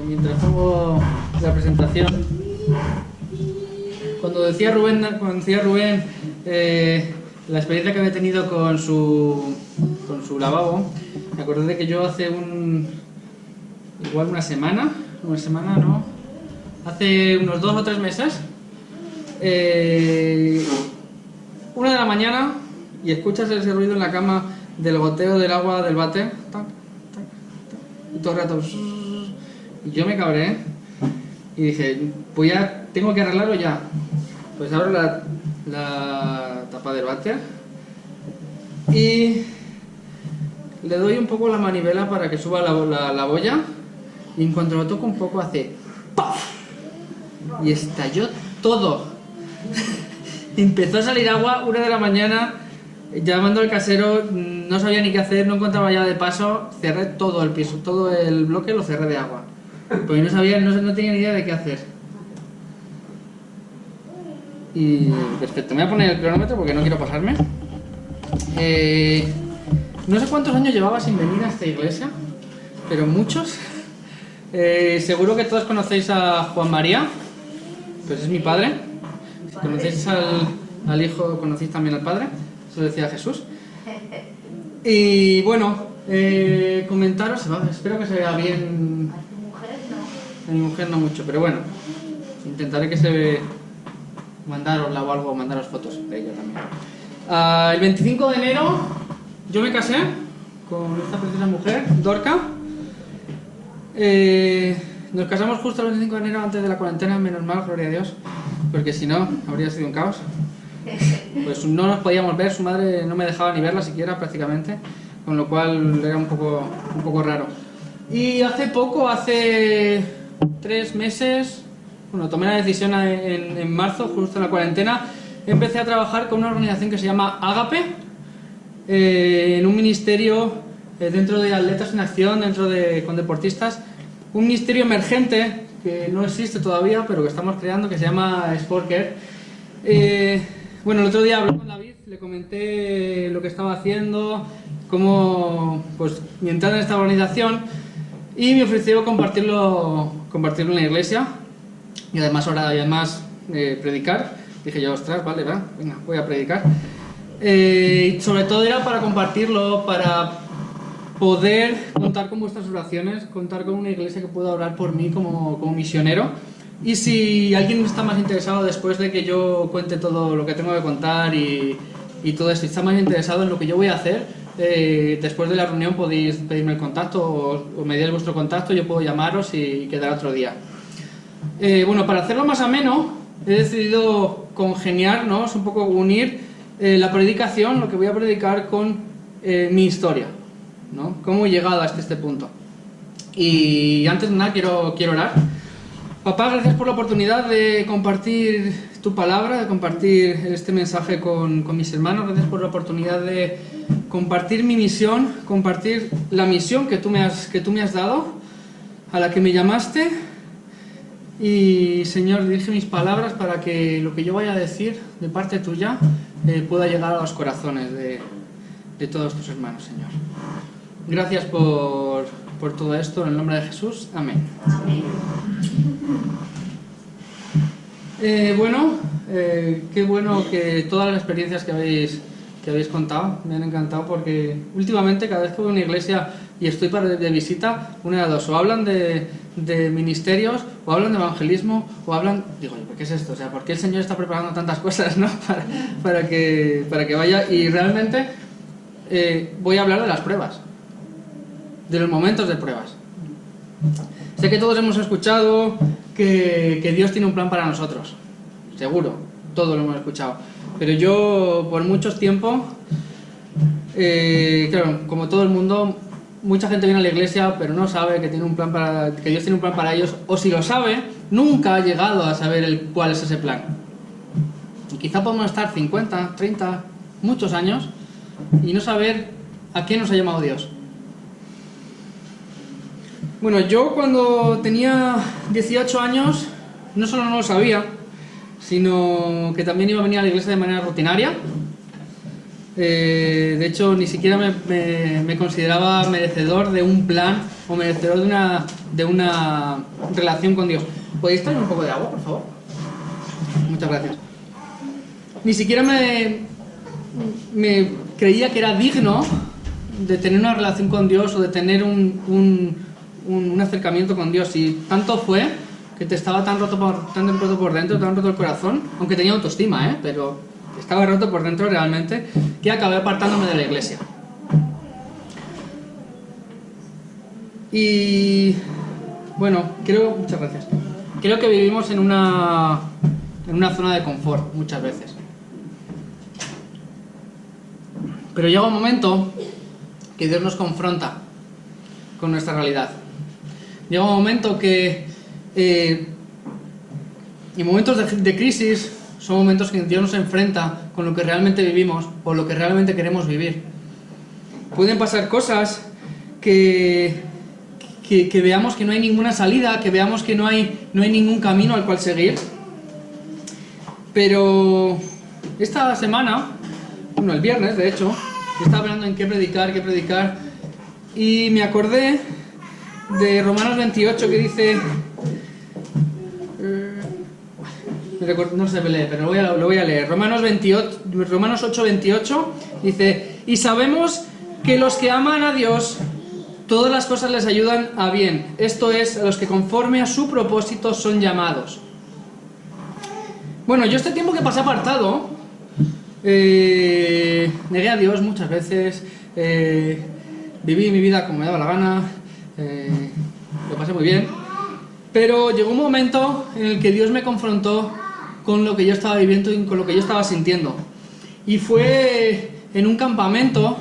mientras pongo la presentación, cuando decía Rubén la experiencia que había tenido con su lavabo, me acordé de que yo hace igual una semana no, hace unos 2 o 3 meses, 1 de la mañana, y escuchas ese ruido en la cama del goteo del agua del váter, tac, tac, tac, y todo el rato, y yo me cabré y dije, pues ya tengo que arreglarlo ya. Pues abro la tapa del váter y le doy un poco la manivela para que suba la boya, y en cuanto lo toco un poco hace ¡paf! Y estalló todo. Empezó a salir agua, 1 de la mañana, llamando al casero, no sabía ni qué hacer, no encontraba llave de paso, cerré todo el piso, todo el bloque lo cerré de agua, porque no tenía ni idea de qué hacer. Y perfecto, me voy a poner el cronómetro porque no quiero pasarme. No sé cuántos años llevaba sin venir a esta iglesia, pero muchos. Seguro que todos conocéis a Juan María, pues es mi padre. Si conocéis al hijo, conocéis también al padre, eso decía Jesús. Y bueno, comentaros, espero que se vea bien. A mi mujer no mucho, pero bueno, intentaré que se vea. Mandarosla o algo, mandaros fotos de ella también. El 25 de enero yo me casé con esta preciosa mujer, Dorca. Nos casamos justo el 25 de enero antes de la cuarentena, menos mal, gloria a Dios, porque si no habría sido un caos. Pues no nos podíamos ver, su madre no me dejaba ni verla siquiera prácticamente, con lo cual era un poco raro. Y hace 3 meses, bueno, tomé la decisión en marzo, justo en la cuarentena, empecé a trabajar con una organización que se llama Ágape, en un ministerio dentro de Atletas en Acción, con deportistas, un ministerio emergente que no existe todavía, pero que estamos creando, que se llama Sportcare. Bueno, el otro día hablé con David, le comenté lo que estaba haciendo, cómo pues mi entrada en esta organización, y me ofreció compartirlo en la iglesia. Y además predicar. Dije yo, ostras, vale, venga, voy a predicar. Y sobre todo era para compartirlo, para poder contar con vuestras oraciones, contar con una iglesia que pueda orar por mí como misionero. Y si alguien está más interesado, después de que yo cuente todo lo que tengo que contar y todo esto, está más interesado en lo que yo voy a hacer, después de la reunión podéis pedirme el contacto o me deis vuestro contacto, yo puedo llamaros y quedar otro día. Bueno, para hacerlo más ameno, he decidido congeniar, ¿no? Es un poco unir la predicación, lo que voy a predicar, con mi historia, ¿no? Cómo he llegado hasta este punto. Y antes de nada quiero orar. Papá, gracias por la oportunidad de compartir tu palabra, de compartir este mensaje con mis hermanos. Gracias por la oportunidad de compartir mi misión, compartir la misión que tú me has dado, a la que me llamaste. Y Señor, dirige mis palabras para que lo que yo vaya a decir de parte tuya pueda llegar a los corazones de todos tus hermanos, Señor. Gracias por todo esto, en el nombre de Jesús. Amén. Amén. Bueno, qué bueno que todas las experiencias que habéis contado me han encantado, porque últimamente cada vez que voy a una iglesia y estoy de visita, una de dos, o hablan de ministerios, o hablan de evangelismo, o hablan... Digo, ¿por qué es esto? O sea, ¿por qué el Señor está preparando tantas cosas, ¿no? para que vaya? Y realmente voy a hablar de las pruebas, de los momentos de pruebas. Sé que todos hemos escuchado que Dios tiene un plan para nosotros, seguro, todos lo hemos escuchado, pero yo por mucho tiempo, claro, como todo el mundo, mucha gente viene a la iglesia pero no sabe que Dios tiene un plan para ellos, o si lo sabe, nunca ha llegado a saber cuál es ese plan. Y quizá podemos estar 50, 30, muchos años y no saber a qué nos ha llamado Dios. Bueno, yo cuando tenía 18 años no solo no lo sabía, sino que también iba a venir a la iglesia de manera rutinaria. De hecho, ni siquiera me consideraba merecedor de un plan o merecedor de una relación con Dios. ¿Podéis traerme un poco de agua, por favor? Muchas gracias. Ni siquiera me creía que era digno de tener una relación con Dios o de tener un acercamiento con Dios. Y tanto fue que te estaba tan roto por dentro, tan roto el corazón, aunque tenía autoestima, pero estaba roto por dentro realmente, que acabé apartándome de la iglesia. Y bueno, muchas gracias. Creo que vivimos en una zona de confort muchas veces. Pero llega un momento que Dios nos confronta con nuestra realidad. Llega un momento que en momentos de crisis son momentos que Dios nos enfrenta con lo que realmente vivimos o lo que realmente queremos vivir. Pueden pasar cosas que veamos que no hay ninguna salida, que veamos que no hay ningún camino al cual seguir. Pero esta semana, el viernes de hecho, estaba hablando en qué predicar, y me acordé de Romanos 28 que dice... no se lee, pero lo voy a leer. Romanos 8:28 dice: y sabemos que los que aman a Dios, todas las cosas les ayudan a bien. Esto es, a los que conforme a su propósito son llamados. Bueno, yo este tiempo que pasé apartado, negué a Dios muchas veces, viví mi vida como me daba la gana, lo pasé muy bien, pero llegó un momento en el que Dios me confrontó con lo que yo estaba viviendo y con lo que yo estaba sintiendo. Y fue en un campamento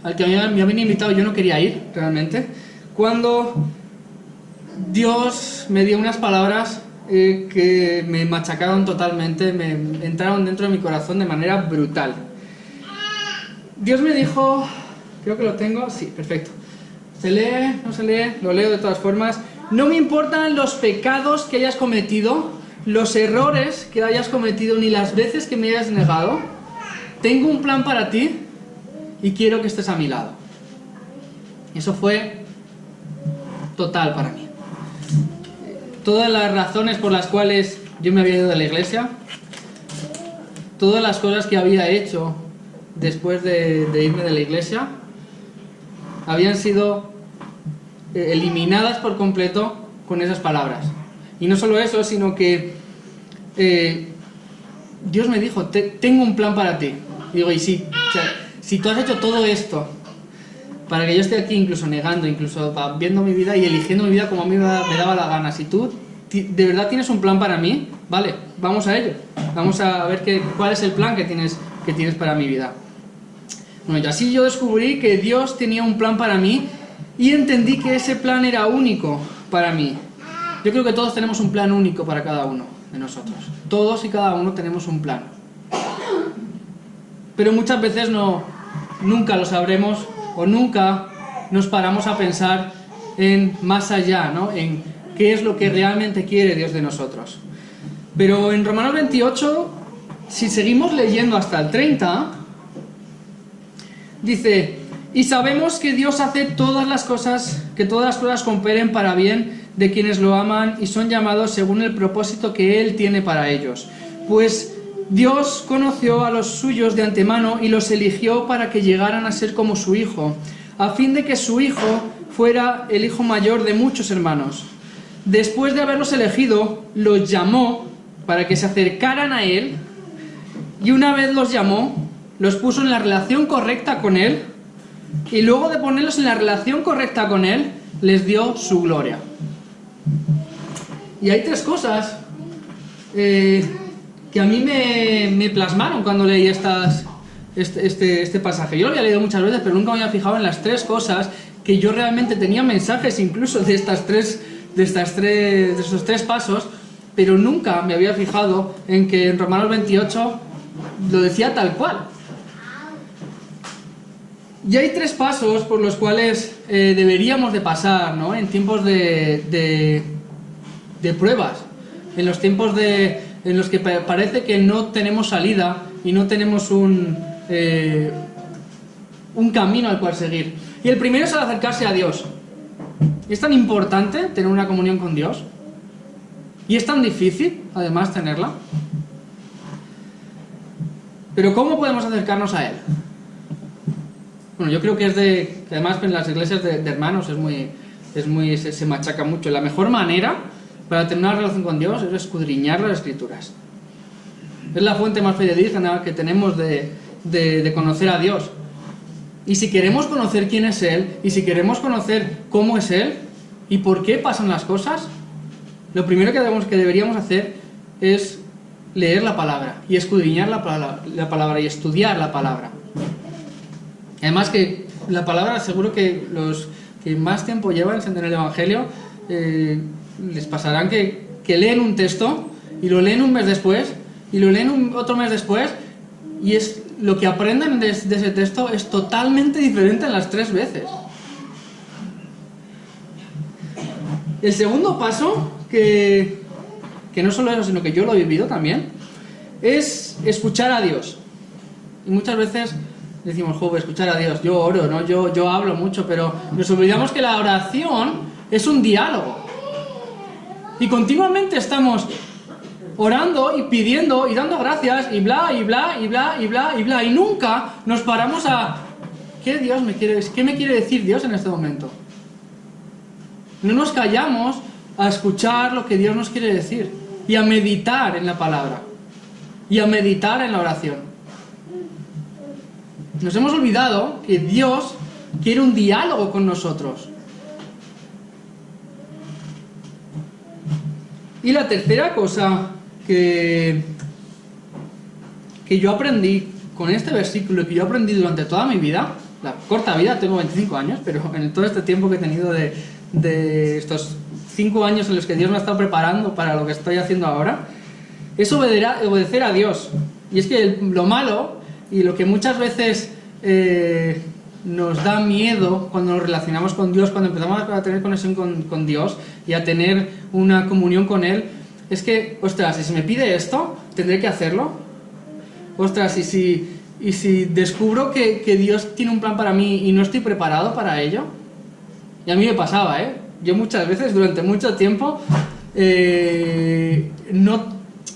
al que me habían invitado, yo no quería ir realmente, cuando Dios me dio unas palabras que me machacaron totalmente, me entraron dentro de mi corazón de manera brutal. Dios me dijo, creo que lo tengo, sí, perfecto. ¿Se lee? ¿No se lee? Lo leo de todas formas. No me importan los pecados que hayas cometido, los errores que hayas cometido, ni las veces que me hayas negado. Tengo un plan para ti y quiero que estés a mi lado. Eso fue total para mí. Todas las razones por las cuales yo me había ido de la iglesia, todas las cosas que había hecho después de irme de la iglesia, habían sido eliminadas por completo con esas palabras. Y no solo eso, sino que Dios me dijo, tengo un plan para ti. Y digo, si tú has hecho todo esto para que yo esté aquí, incluso negando, incluso viendo mi vida y eligiendo mi vida como a mí me daba la gana, si tú de verdad tienes un plan para mí, vale, vamos a ello. Vamos a ver cuál es el plan que tienes para mi vida. Bueno, y así yo descubrí que Dios tenía un plan para mí y entendí que ese plan era único para mí. Yo creo que todos tenemos un plan único para cada uno de nosotros. Todos y cada uno tenemos un plan. Pero muchas veces nunca lo sabremos o nunca nos paramos a pensar en más allá, ¿no? En qué es lo que realmente quiere Dios de nosotros. Pero en Romanos 28, si seguimos leyendo hasta el 30, dice: y sabemos que Dios hace que todas las cosas cooperen para bien de quienes lo aman y son llamados según el propósito que Él tiene para ellos. Pues Dios conoció a los suyos de antemano y los eligió para que llegaran a ser como su Hijo, a fin de que su Hijo fuera el hijo mayor de muchos hermanos. Después de haberlos elegido, los llamó para que se acercaran a Él, y una vez los llamó, los puso en la relación correcta con Él, y luego de ponerlos en la relación correcta con Él, les dio su gloria. Y hay tres cosas que a mí me plasmaron cuando leí este pasaje. Yo lo había leído muchas veces, pero nunca me había fijado en las tres cosas que yo realmente tenía mensajes incluso de esos tres pasos, pero nunca me había fijado en que en Romanos 28 lo decía tal cual. Y hay tres pasos por los cuales deberíamos de pasar, ¿no? En tiempos de pruebas, en los tiempos en los que parece que no tenemos salida y no tenemos un camino al cual seguir. Y el primero es el acercarse a Dios. Es tan importante tener una comunión con Dios. Y es tan difícil, además, tenerla. Pero ¿cómo podemos acercarnos a Él? Bueno, yo creo que además en las iglesias de hermanos se machaca mucho. La mejor manera para tener una relación con Dios es escudriñar las Escrituras. Es la fuente más fidedigna que tenemos de conocer a Dios. Y si queremos conocer quién es Él, y si queremos conocer cómo es Él, y por qué pasan las cosas, lo primero que deberíamos hacer es leer la palabra, y escudriñar la palabra, y estudiar la palabra. Además que la palabra, seguro que los que más tiempo llevan en el Evangelio, les pasarán que leen un texto, y lo leen un mes después, y lo leen otro mes después, y es lo que aprenden de ese texto es totalmente diferente en las 3 veces. El segundo paso, que no solo eso, sino que yo lo he vivido también, es escuchar a Dios. Y muchas veces decimos, joder, escuchar a Dios, yo oro, ¿no? Yo hablo mucho, pero nos olvidamos que la oración es un diálogo. Y continuamente estamos orando y pidiendo y dando gracias y bla, y bla, y bla, y bla, y bla. Y nunca nos paramos a... ¿Qué me quiere decir Dios en este momento? No nos callamos a escuchar lo que Dios nos quiere decir. Y a meditar en la palabra. Y a meditar en la oración. Nos hemos olvidado que Dios quiere un diálogo con nosotros. Y la tercera cosa que yo aprendí con este versículo, que yo aprendí durante toda mi vida, la corta vida, tengo 25 años, pero en todo este tiempo que he tenido de estos 5 años en los que Dios me ha estado preparando para lo que estoy haciendo ahora, es obedecer a Dios. Y es que lo malo, y lo que muchas veces nos da miedo cuando nos relacionamos con Dios, cuando empezamos a tener conexión con Dios y a tener una comunión con Él, es que, ostras, y si me pide esto, tendré que hacerlo. Ostras, y si descubro que Dios tiene un plan para mí y no estoy preparado para ello. Y a mí me pasaba, yo muchas veces, durante mucho tiempo,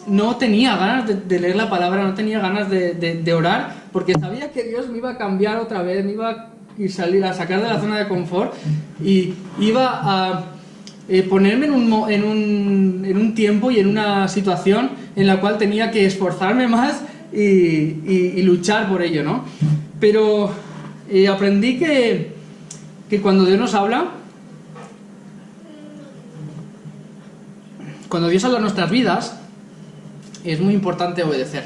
no tenía ganas de leer la palabra, no tenía ganas de orar, porque sabía que Dios me iba a cambiar otra vez, me iba a sacar de la zona de confort y iba a ponerme en un tiempo y en una situación en la cual tenía que esforzarme más y luchar por ello, ¿no? Pero aprendí que cuando Dios nos habla, cuando Dios habla en nuestras vidas, es muy importante obedecer.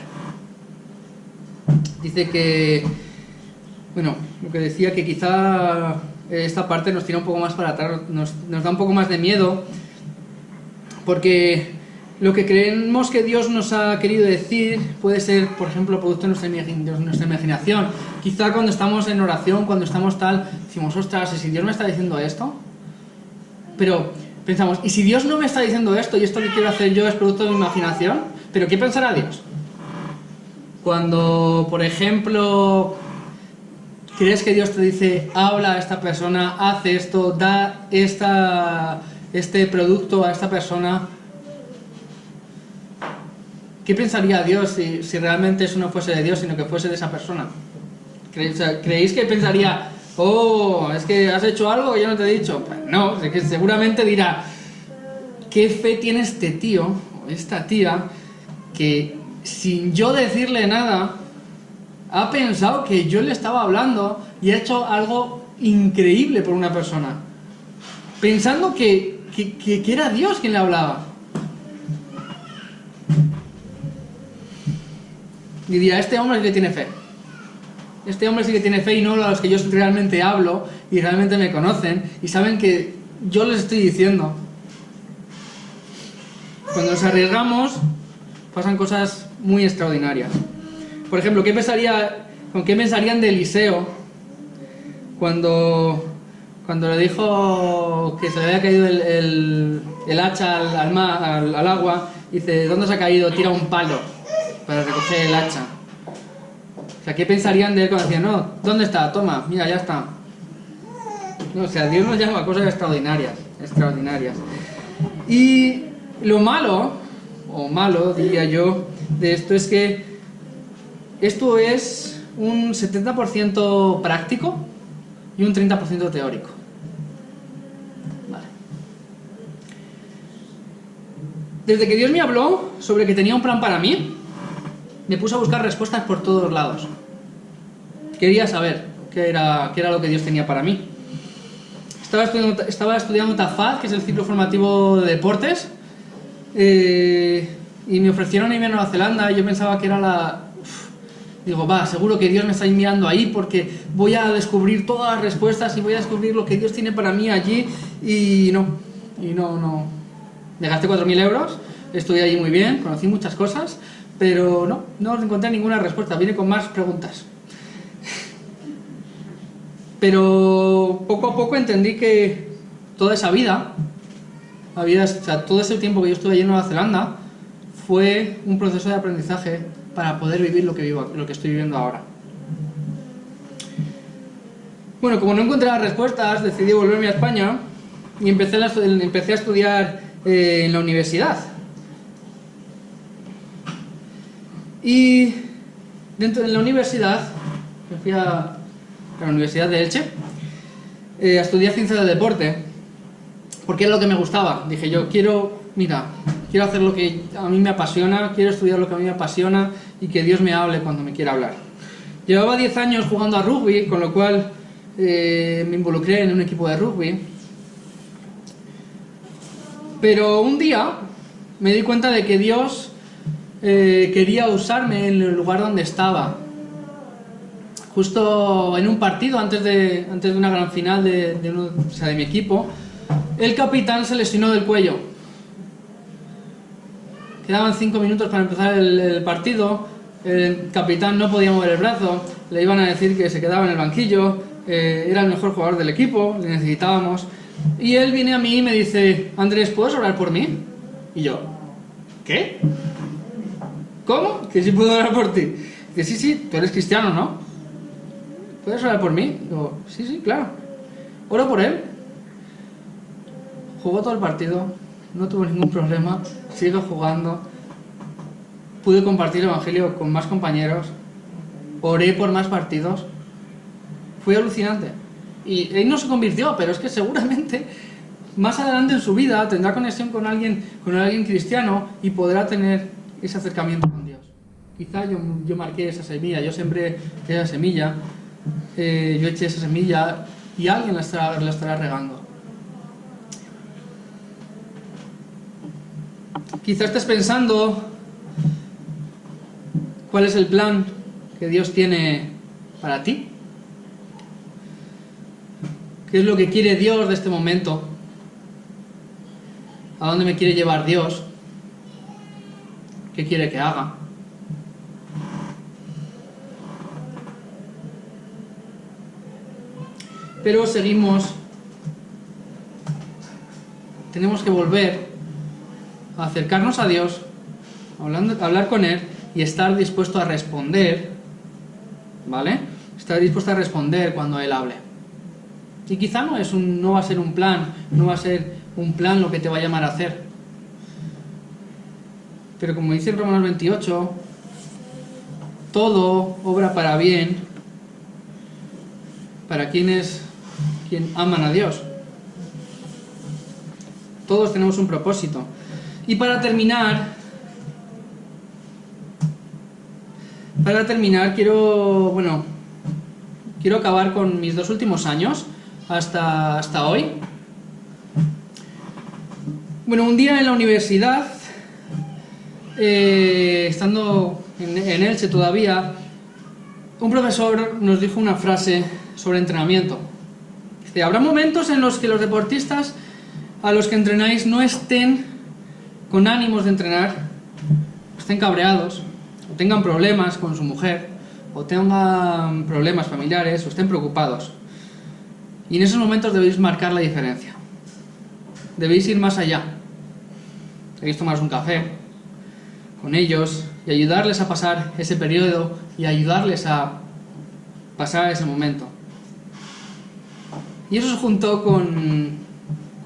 Dice que, bueno, lo que decía, que quizá esta parte nos tira un poco más para atrás, nos da un poco más de miedo, porque lo que creemos que Dios nos ha querido decir puede ser, por ejemplo, producto de nuestra imaginación. Quizá cuando estamos en oración, cuando estamos tal, decimos, ostras, ¿y si Dios me está diciendo esto? Pero pensamos, ¿y si Dios no me está diciendo esto y esto que quiero hacer yo es producto de mi imaginación? ¿Pero qué pensará Dios? Cuando, por ejemplo, crees que Dios te dice, habla a esta persona, haz esto, da este producto a esta persona, ¿qué pensaría Dios si realmente eso no fuese de Dios, sino que fuese de esa persona? ¿Creéis que pensaría, oh, es que has hecho algo que yo no te he dicho? Pues no, es que seguramente dirá, ¿qué fe tiene este tío o esta tía que sin yo decirle nada ha pensado que yo le estaba hablando y ha hecho algo increíble por una persona, pensando que era Dios quien le hablaba? Y dirá, este hombre sí que tiene fe. Este hombre sí que tiene fe, y no a los que yo realmente hablo y realmente me conocen y saben que yo les estoy diciendo. Cuando nos arriesgamos pasan cosas muy extraordinarias. Por ejemplo, ¿con qué pensarían de Eliseo cuando le dijo que se le había caído el hacha al agua? Dice, ¿dónde se ha caído? Tira un palo para recoger el hacha. O sea, ¿qué pensarían de él cuando decían, no, ¿dónde está? Toma, mira, ya está. No, o sea, Dios nos llama a cosas extraordinarias, extraordinarias. Y lo malo, o malo diría yo, de esto es que esto es un 70% práctico y un 30% teórico. Vale. Desde que Dios me habló sobre que tenía un plan para mí, me puse a buscar respuestas por todos lados. Quería saber qué era lo que Dios tenía para mí. Estaba estudiando TAFAD, que es el ciclo formativo de deportes, y me ofrecieron irme a Nueva Zelanda. Y yo pensaba que era digo, seguro que Dios me está enviando ahí porque voy a descubrir todas las respuestas y voy a descubrir lo que Dios tiene para mí allí. Y no. Me gasté 4.000 euros, estudié allí muy bien, conocí muchas cosas, pero no encontré ninguna respuesta, vine con más preguntas. Pero poco a poco entendí que toda esa vida, o sea, todo ese tiempo que yo estuve allí en Nueva Zelanda, fue un proceso de aprendizaje para poder vivir lo que estoy viviendo ahora. Bueno, como no encontré las respuestas, decidí volverme a España y empecé a estudiar en la universidad. Y dentro de la universidad, me fui a la Universidad de Elche, a estudiar ciencias del deporte, porque era lo que me gustaba. Dije yo, quiero hacer lo que a mí me apasiona, quiero estudiar lo que a mí me apasiona y que Dios me hable cuando me quiera hablar. Llevaba 10 años jugando a rugby, con lo cual me involucré en un equipo de rugby. Pero un día me di cuenta de que Dios quería usarme en el lugar donde estaba. Justo en un partido, antes de una gran final de mi equipo, el capitán se lesionó del cuello. Quedaban 5 minutos para empezar el partido, el capitán no podía mover el brazo, le iban a decir que se quedaba en el banquillo, era el mejor jugador del equipo, le necesitábamos. Y él viene a mí y me dice, Andrés, ¿puedes orar por mí? Y yo, ¿qué? ¿Cómo? ¿Que sí puedo orar por ti? Dice, sí, tú eres cristiano, ¿no? ¿Puedes orar por mí? Digo, sí, claro. Oro por él. Jugó todo el partido, no tuvo ningún problema, sigo jugando. Pude compartir el evangelio con más compañeros, oré por más partidos. Fue alucinante. Y él no se convirtió, pero es que seguramente más adelante en su vida tendrá conexión con alguien cristiano y podrá tener ese acercamiento con Dios. Quizá yo marqué esa semilla, yo sembré esa semilla, yo eché esa semilla y alguien la estará regando. Quizá estés pensando cuál es el plan que Dios tiene para ti. ¿Qué es lo que quiere Dios de este momento? ¿A dónde me quiere llevar Dios? ¿Qué quiere que haga? Pero tenemos que volver a acercarnos a Dios, hablar con Él y estar dispuesto a responder, ¿vale? Estar dispuesto a responder cuando Él hable. Y quizá no va a ser un plan lo que te va a llamar a hacer. Pero como dice en Romanos 28, todo obra para bien para quien aman a Dios. Todos tenemos un propósito. Y para terminar quiero acabar con mis 2 últimos años hasta hoy. Bueno, un día en la universidad, estando en Elche todavía, un profesor nos dijo una frase sobre entrenamiento. Dice, habrá momentos en los que los deportistas a los que entrenáis no estén con ánimos de entrenar, estén cabreados, o tengan problemas con su mujer, o tengan problemas familiares, o estén preocupados. Y en esos momentos debéis marcar la diferencia. Debéis ir más allá. Debéis tomaros un café, con ellos y ayudarles a pasar ese periodo y ayudarles a pasar ese momento. Y eso se juntó con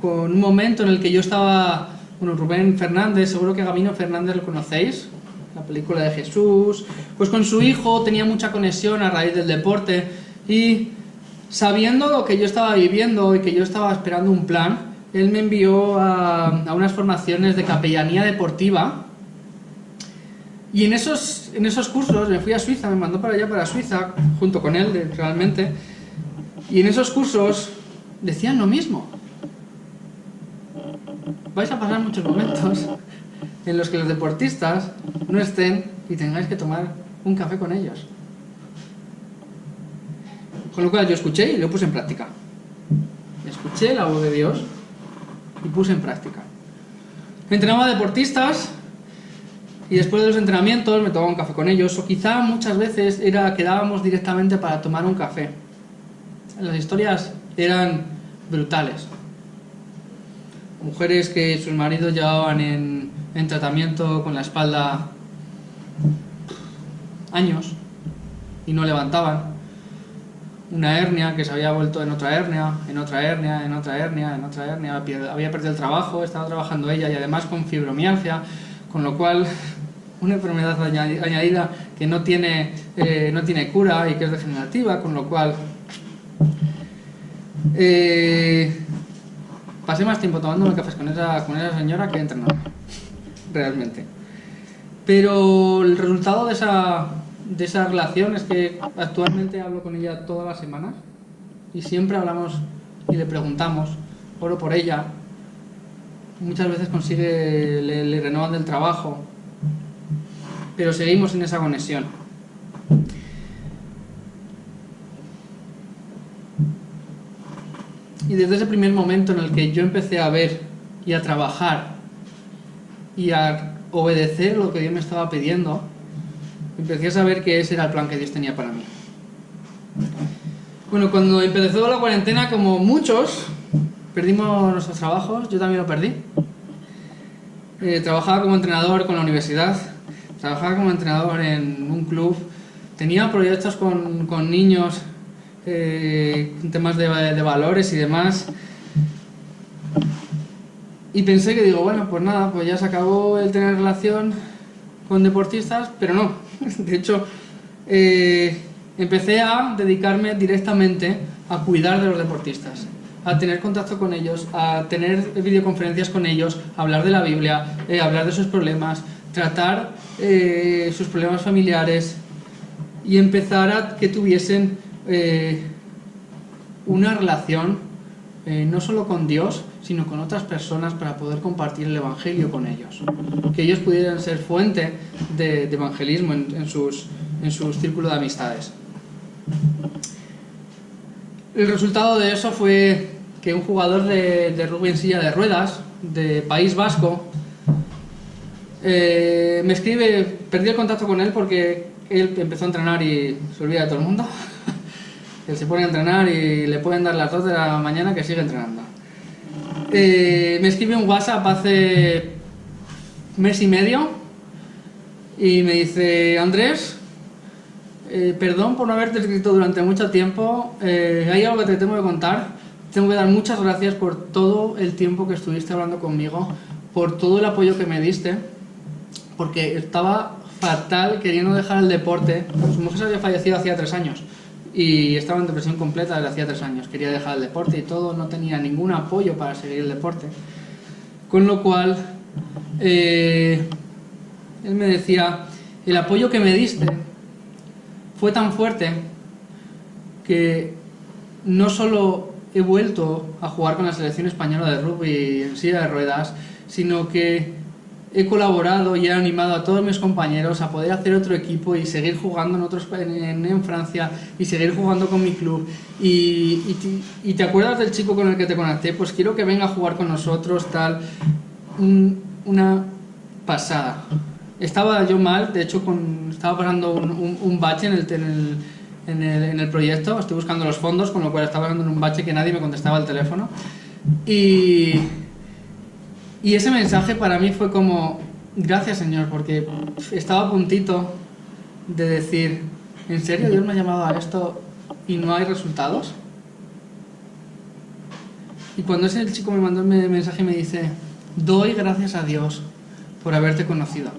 un momento en el que yo estaba, bueno, Rubén Fernández, seguro que a Gabino Fernández lo conocéis, la película de Jesús, pues con su hijo tenía mucha conexión a raíz del deporte, y sabiendo lo que yo estaba viviendo y que yo estaba esperando un plan, él me envió a unas formaciones de capellanía deportiva, y en esos cursos me fui a Suiza, me mandó para allá, para Suiza, junto con él realmente, y en esos cursos decían lo mismo. Vais a pasar muchos momentos en los que los deportistas no estén y tengáis que tomar un café con ellos. Con lo cual yo escuché y lo puse en práctica. Escuché la voz de Dios y puse en práctica. Entrenaba deportistas y después de los entrenamientos me tomaba un café con ellos, o quizá muchas veces quedábamos directamente para tomar un café. Las historias eran brutales. Mujeres que sus maridos llevaban en tratamiento con la espalda años y no levantaban. Una hernia que se había vuelto en otra hernia, en otra hernia, en otra hernia, en otra hernia. Había perdido el trabajo, estaba trabajando ella y además con fibromialgia, con lo cual una enfermedad añadida que no tiene cura y que es degenerativa, con lo cual pasé más tiempo tomándome cafés con esa señora que entrenando, realmente. Pero el resultado de esa relación es que actualmente hablo con ella todas las semanas y siempre hablamos y le preguntamos, oro por ella. Muchas veces le renuevan del trabajo, pero seguimos en esa conexión. Y desde ese primer momento en el que yo empecé a ver y a trabajar y a obedecer lo que Dios me estaba pidiendo, empecé a saber que ese era el plan que Dios tenía para mí. Bueno, cuando empezó la cuarentena, como muchos, perdimos nuestros trabajos, yo también lo perdí. Trabajaba como entrenador con la universidad, trabajaba como entrenador en un club, tenía proyectos con niños, temas de valores y demás, y pensé que bueno, pues nada, pues ya se acabó el tener relación con deportistas, pero no. De hecho, empecé a dedicarme directamente a cuidar de los deportistas, a tener contacto con ellos, a tener videoconferencias con ellos, a hablar de la Biblia, hablar de sus problemas, tratar sus problemas familiares y empezar a que tuviesen una relación no solo con Dios, sino con otras personas para poder compartir el Evangelio con ellos. Que ellos pudieran ser fuente de evangelismo en sus círculos de amistades. El resultado de eso fue que un jugador de rugby en silla de ruedas, de País Vasco, me escribe, perdí el contacto con él porque él empezó a entrenar y se olvida de todo el mundo. Él se pone a entrenar y le pueden dar las 2 de la mañana que sigue entrenando. Me escribe un WhatsApp hace mes y medio y me dice: Andrés, perdón por no haberte escrito durante mucho tiempo, hay algo que te tengo que contar. Tengo que dar muchas gracias por todo el tiempo que estuviste hablando conmigo, por todo el apoyo que me diste, porque estaba fatal queriendo dejar el deporte. Su mujer se había fallecido hacía 3 años y estaba en depresión completa desde hacía 3 años. Quería dejar el deporte y todo, no tenía ningún apoyo para seguir el deporte. Con lo cual, él me decía: el apoyo que me diste fue tan fuerte que no solo he vuelto a jugar con la selección española de rugby en silla de ruedas, sino que he colaborado y he animado a todos mis compañeros a poder hacer otro equipo y seguir jugando en Francia y seguir jugando con mi club. Y te acuerdas del chico con el que te conecté, pues quiero que venga a jugar con nosotros, tal. Una pasada. Estaba yo mal, de hecho estaba pasando un bache en el proyecto, estoy buscando los fondos, con lo cual estaba pasando un bache que nadie me contestaba al teléfono. Y ese mensaje para mí fue como: gracias Señor, porque estaba a puntito de decir, ¿en serio Dios me ha llamado a esto y no hay resultados? Y cuando ese chico me mandó el mensaje y me dice, doy gracias a Dios por haberte conocido.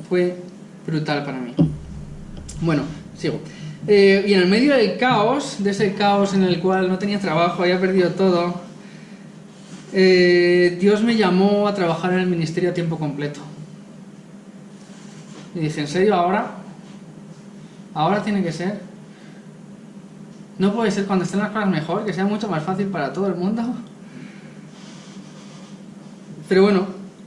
Fue brutal para mí. Bueno, sigo. Y en el medio del caos, de ese caos en el cual no tenía trabajo, había perdido todo, Dios me llamó a trabajar en el ministerio a tiempo completo. Y dije, ¿en serio ahora? ¿Ahora tiene que ser? ¿No puede ser cuando estén las cosas mejor, que sea mucho más fácil para todo el mundo? Pero bueno,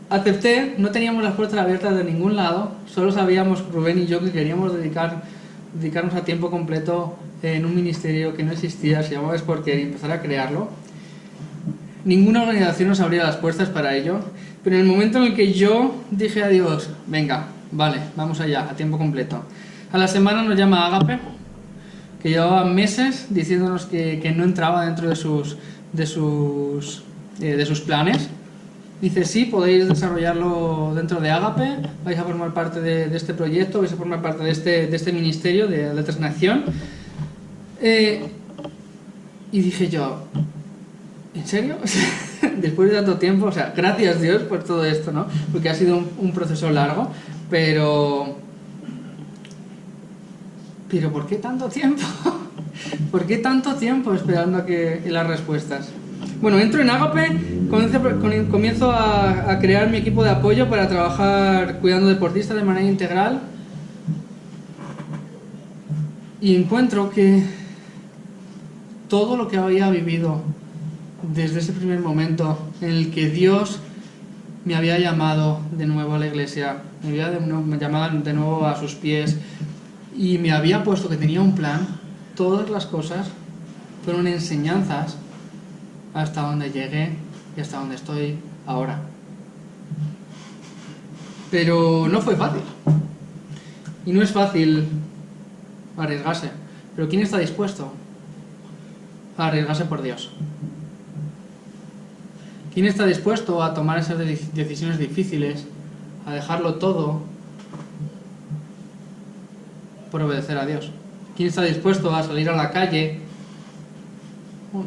acepté, no teníamos las puertas abiertas de ningún lado, solo sabíamos Rubén y yo que queríamos dedicarnos a tiempo completo en un ministerio que no existía, se llamaba Sporker, y empezar a crearlo. Ninguna organización nos abría las puertas para ello, pero en el momento en el que yo dije a Dios, venga, vale, vamos allá, a tiempo completo. A la semana nos llama Ágape, que llevaba meses diciéndonos que no entraba dentro de sus planes. Dice, sí, podéis desarrollarlo dentro de Ágape, vais a formar parte de este proyecto, vais a formar parte de este ministerio de Letras en Acción. Y dije yo, ¿en serio? Después de tanto tiempo, o sea, gracias Dios por todo esto, ¿no? Porque ha sido un proceso largo, pero ¿por qué tanto tiempo? ¿Por qué tanto tiempo esperando a las respuestas? Bueno, entro en Ágape, comienzo a crear mi equipo de apoyo para trabajar cuidando deportistas de manera integral y encuentro que todo lo que había vivido desde ese primer momento en el que Dios me había llamado de nuevo a la iglesia, me había llamado de nuevo a sus pies y me había puesto que tenía un plan, todas las cosas fueron enseñanzas hasta donde llegué y hasta donde estoy ahora. Pero no fue fácil. Y no es fácil arriesgarse. Pero ¿quién está dispuesto a arriesgarse por Dios? ¿Quién está dispuesto a tomar esas decisiones difíciles, a dejarlo todo por obedecer a Dios? ¿Quién está dispuesto a salir a la calle,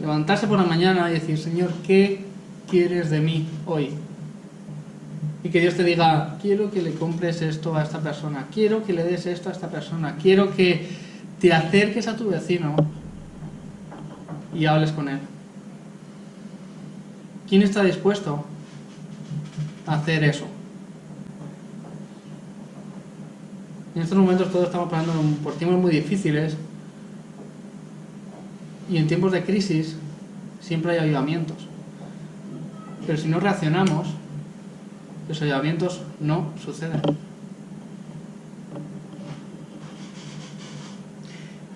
levantarse por la mañana y decir, Señor, ¿qué quieres de mí hoy? Y que Dios te diga, quiero que le compres esto a esta persona, quiero que le des esto a esta persona, quiero que te acerques a tu vecino y hables con él. ¿Quién está dispuesto a hacer eso? En estos momentos todos estamos pasando por tiempos muy difíciles y en tiempos de crisis siempre hay avivamientos. Pero si no reaccionamos, los avivamientos no suceden.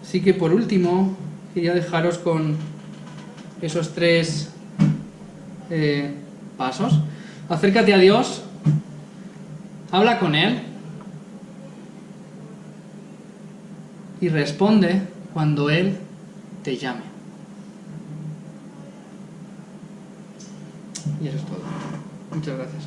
Así que por último, quería dejaros con esos 3 pasos. Acércate a Dios, habla con Él y responde cuando Él te llame. Y eso es todo. Muchas gracias.